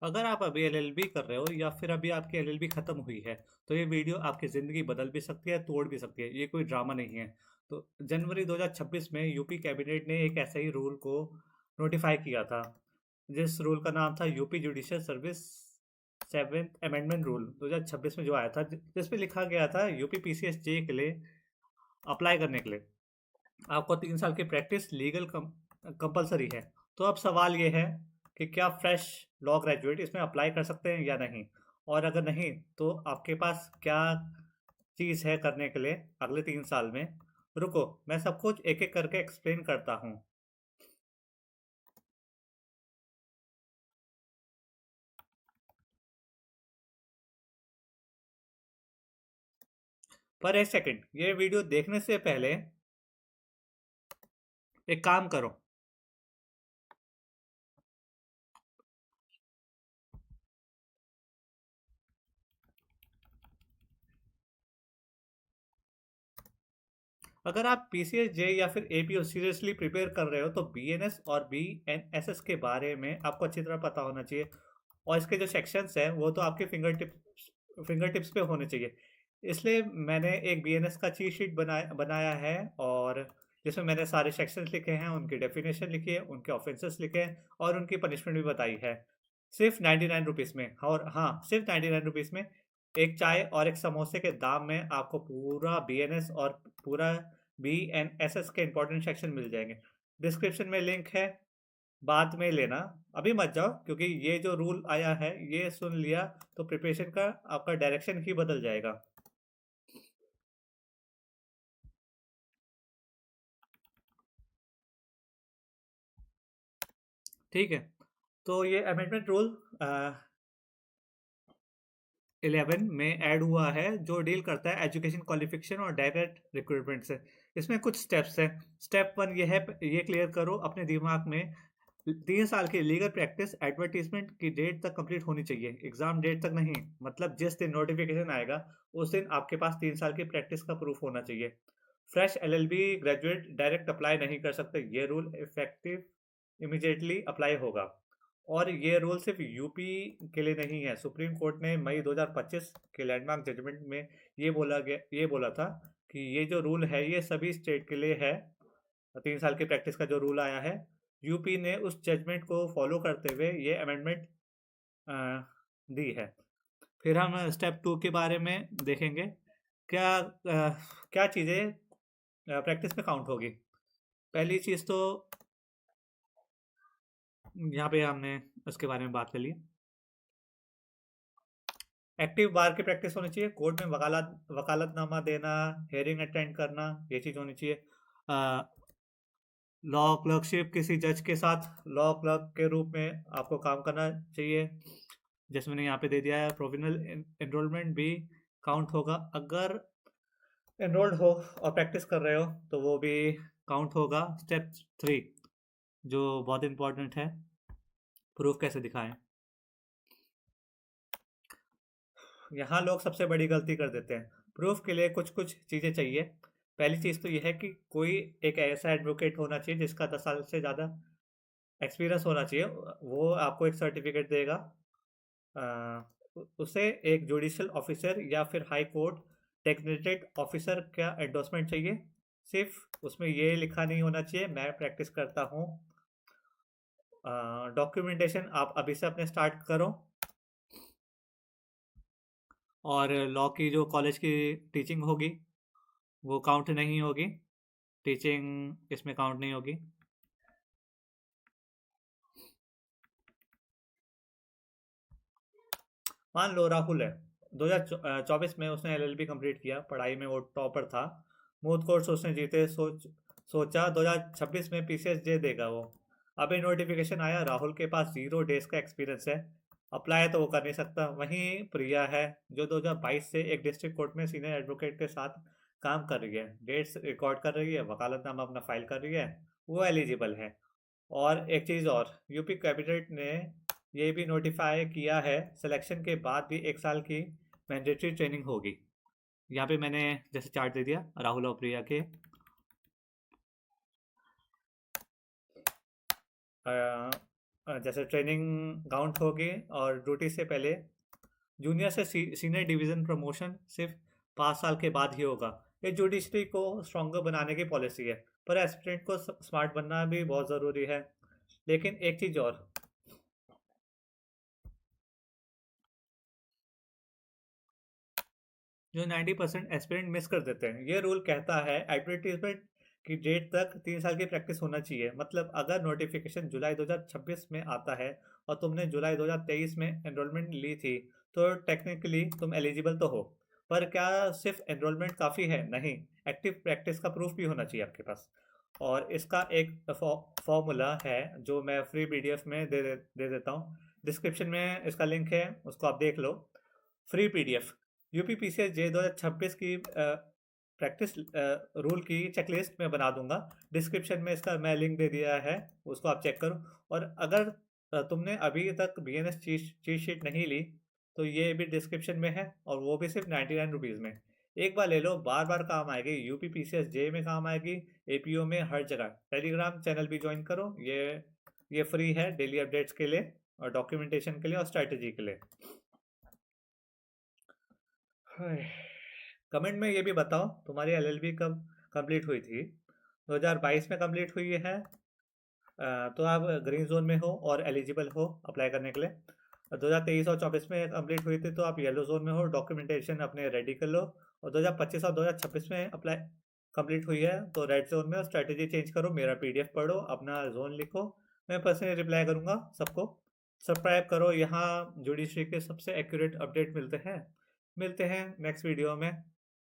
अगर आप अभी एलएलबी कर रहे हो या फिर अभी आपकी एलएलबी ख़त्म हुई है, तो ये वीडियो आपकी ज़िंदगी बदल भी सकती है, तोड़ भी सकती है। ये कोई ड्रामा नहीं है। तो जनवरी 2026 में यूपी कैबिनेट ने एक ऐसे ही रूल को नोटिफाई किया था, जिस रूल का नाम था UP judicial service seventh amendment rule 2026 में जो आया था, जिसमें लिखा गया था यूपी पीसीएस जे के लिए अप्लाई करने के लिए आपको 3 साल की प्रैक्टिस लीगल कंपलसरी है। तो अब सवाल ये है कि क्या फ्रेश लॉ ग्रेजुएट इसमें अप्लाई कर सकते हैं या नहीं, और अगर नहीं तो आपके पास क्या चीज़ है करने के लिए अगले 3 साल में। रुको, मैं सब कुछ एक एक करके एक्सप्लेन करता हूँ। पर एक सेकंड, ये वीडियो देखने से पहले एक काम करो। अगर आप पीसीएस जे या फिर एपीओ सीरियसली प्रिपेयर कर रहे हो, तो बीएनएस और बीएनएसएस के बारे में आपको अच्छी तरह पता होना चाहिए, और इसके जो सेक्शंस हैं वो तो आपके फिंगर टिप्स पे होने चाहिए। इसलिए मैंने एक बीएनएस का चीट शीट बनाया बनाया है, और जिसमें मैंने सारे सेक्शंस लिखे हैं, उनकी डेफिनेशन लिखी है, उनके ऑफेंसेस लिखे हैं, और उनकी पनिशमेंट भी बताई है। सिर्फ 99 रुपीज़ में, और हाँ, सिर्फ 99 रुपीज़ में एक चाय और एक समोसे के दाम में आपको पूरा बीएनएस और पूरा बीएनएसएस के इंपॉर्टेंट सेक्शन मिल जाएंगे। डिस्क्रिप्शन में लिंक है, बाद में लेना, अभी मत जाओ, क्योंकि ये जो रूल आया है ये सुन लिया तो प्रिपरेशन का आपका डायरेक्शन ही बदल जाएगा। ठीक है, तो ये अमेंडमेंट रूल 11 में ऐड हुआ है, जो डील करता है एजुकेशन क्वालिफिकेशन और डायरेक्ट रिक्रूटमेंट से। इसमें कुछ स्टेप्स हैं। स्टेप 1 ये है, ये क्लियर करो अपने दिमाग में, 3 साल की लीगल प्रैक्टिस एडवर्टीजमेंट की डेट तक कंप्लीट होनी चाहिए, एग्जाम डेट तक नहीं। मतलब जिस दिन नोटिफिकेशन आएगा उस दिन आपके पास 3 साल की प्रैक्टिस का प्रूफ होना चाहिए। Fresh LLB graduate direct apply नहीं कर सकते, ये रूल इफेक्टिव इमीडिएटली अप्लाई होगा। और ये रूल सिर्फ यूपी के लिए नहीं है। सुप्रीम कोर्ट ने मई 2025 के लैंडमार्क जजमेंट में ये बोला था कि ये जो रूल है ये सभी स्टेट के लिए है। 3 साल की प्रैक्टिस का जो रूल आया है, यूपी ने उस जजमेंट को फॉलो करते हुए ये अमेंडमेंट दी है। फिर हम स्टेप 2 के बारे में देखेंगे। क्या चीज़ें प्रैक्टिस में काउंट होगी। पहली चीज़ तो यहाँ पे हमने उसके बारे में बात कर ली। एक्टिव बार की प्रैक्टिस होनी चाहिए, कोर्ट में वकालतनामा देना, हेयरिंग अटेंड करना, ये चीज़ होनी चाहिए। लॉ क्लर्कशिप, किसी जज के साथ लॉ क्लर्क के रूप में आपको काम करना चाहिए, जैसे मैंने यहाँ पे दे दिया है। प्रोविजनल एनरोलमेंट भी काउंट होगा, अगर एनरोल्ड हो और प्रैक्टिस कर रहे हो तो वो भी काउंट होगा। स्टेप 3 जो बहुत इंपॉर्टेंट है, प्रूफ कैसे दिखाएं। यहाँ लोग सबसे बड़ी गलती कर देते हैं। प्रूफ के लिए कुछ कुछ चीज़ें चाहिए। पहली चीज़ तो यह है कि कोई एक ऐसा एडवोकेट होना चाहिए जिसका 10 साल से ज़्यादा एक्सपीरियंस होना चाहिए। वो आपको एक सर्टिफिकेट देगा। उसे एक जुडिशियल ऑफिसर या फिर हाई कोर्ट डेजिग्नेटेड ऑफिसर का एंडोर्समेंट चाहिए। सिर्फ उसमें ये लिखा नहीं होना चाहिए मैं प्रैक्टिस करता हूँ। डॉक्यूमेंटेशन आप अभी से अपने स्टार्ट करो। और लॉ की जो कॉलेज की टीचिंग होगी वो काउंट नहीं होगी, टीचिंग इसमें काउंट नहीं होगी। मान लो राहुल है, 2024 में उसने एलएलबी कंप्लीट किया, पढ़ाई में वो टॉपर था, मूथ कोर्ट्स उसने जीते। सोचा 2026 में पीसीएस जे देगा वो। अभी नोटिफिकेशन आया, राहुल के पास 0 डेज का एक्सपीरियंस है, अप्लाई तो वो कर नहीं सकता। वहीं प्रिया है, जो 2022 से एक डिस्ट्रिक्ट कोर्ट में सीनियर एडवोकेट के साथ काम कर रही है, डेट्स रिकॉर्ड कर रही है, वकालतनामा अपना फाइल कर रही है, वो एलिजिबल है। और एक चीज़ और, यूपी कैबिनेट ने ये भी नोटिफाई किया है, सिलेक्शन के बाद भी 1 साल की मैंडेटरी ट्रेनिंग होगी। यहाँ पे मैंने जैसे चार्ट दे दिया राहुल और प्रिया के। जैसे ट्रेनिंग काउंट होगी और ड्यूटी से पहले। जूनियर से सीनियर डिवीज़न प्रमोशन सिर्फ 5 साल के बाद ही होगा। ये जुडिशरी को स्ट्रॉन्गर बनाने की पॉलिसी है, पर एस्पिरेंट को स्मार्ट बनना भी बहुत ज़रूरी है। लेकिन एक चीज़ और, जो 90% एस्पिरेंट मिस कर देते हैं। ये रूल कहता है एडवर्टीजमेंट की डेट तक 3 साल की प्रैक्टिस होना चाहिए। मतलब अगर नोटिफिकेशन जुलाई 2026 में आता है और तुमने जुलाई 2023 में एनरोलमेंट ली थी, तो टेक्निकली तुम एलिजिबल तो हो। पर क्या सिर्फ एनरोलमेंट काफ़ी है? नहीं, एक्टिव प्रैक्टिस का प्रूफ भी होना चाहिए आपके पास। और इसका एक फॉर्मूला है जो मैं फ्री पीडीएफ में दे देता हूँ। डिस्क्रिप्शन में इसका लिंक है, उसको आप देख लो। फ्री पीडीएफ यूपीपीसीएस जे 2026 की प्रैक्टिस रूल की चेकलिस्ट मैं बना दूंगा। डिस्क्रिप्शन में इसका मैं लिंक दे दिया है, उसको आप चेक करो। और अगर तुमने अभी तक बीएनएस चीट शीट नहीं ली, तो ये भी डिस्क्रिप्शन में है, और वो भी सिर्फ 99 रुपीज़ में। एक बार ले लो, बार बार काम आएगी। यूपीपीसीएस जे में काम आएगी, एपीओ में, हर जगह। टेलीग्राम चैनल भी ज्वाइन करो, ये फ्री है डेली अपडेट्स के लिए और डॉक्यूमेंटेशन के लिए और स्ट्रैटेजी के लिए। कमेंट में ये भी बताओ तुम्हारी एलएलबी कब कंप्लीट हुई थी? 2022 में कंप्लीट हुई है, तो आप ग्रीन जोन में हो और एलिजिबल हो अप्लाई करने के लिए। 2023 और 24 में कंप्लीट हुई थी तो आप येलो जोन में हो, डॉक्यूमेंटेशन अपने रेडी कर लो। और 2025 और 2026 में अप्लाई कंप्लीट हुई है तो रेड जोन में, और स्ट्रैटेजी चेंज करो, मेरा पीडीएफ पढ़ो, अपना जोन लिखो। मैं पर्सनली रिप्लाई करूँगा सबको। सब्सक्राइब करो, यहाँ जुडिशरी के सबसे एक्यूरेट अपडेट मिलते हैं। मिलते हैं नेक्स्ट वीडियो में।